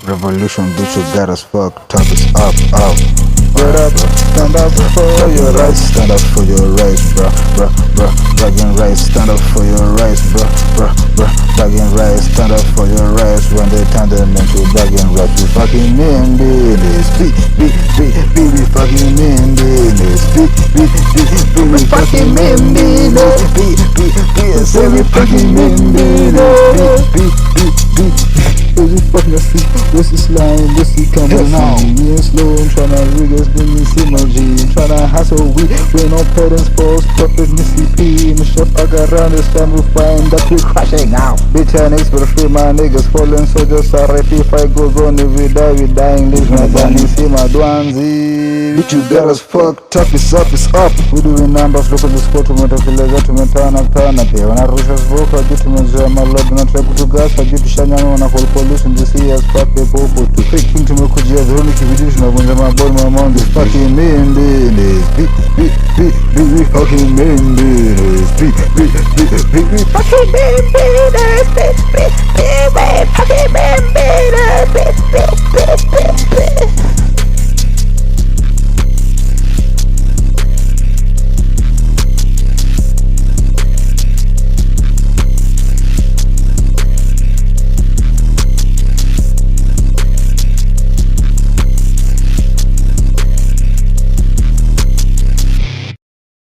Revolution, bitch, you got us fucked up, it's up. Get up, stand up for your rights. Stand up for your rights, bruh. Bragging rights, stand up for your rights, bruh. Bragging rights, stand up for your rights. When they turn them into bragging rights, we fucking mean business. We fucking mean business. We fucking mean business. We fucking mean business. Is it fucking see? What's this line? What's the camera? Me and slow, I'm tryna rig us, then me see my G. I'm tryna hustle, we no parents, false prophet, Missy P. In the shop, I got around this time, we find that we crashing now. Bitch, I next but free my niggas falling, so just RIP. If I goes on, if we die, we dying. Leave my body, see my dwanzi. Bitch, you got us fucked up, it's up. We doing numbers, look at the squad, to me to feel like to me turn up. When I rush us broke, I get to me, my lord, not try to gas, I get to shine on a whole pollution, this year's fuck the popo to fake thing to me, could you have the only division of when my body, my mom, this fucking mean business. We fucking mean business. We fucking mean business.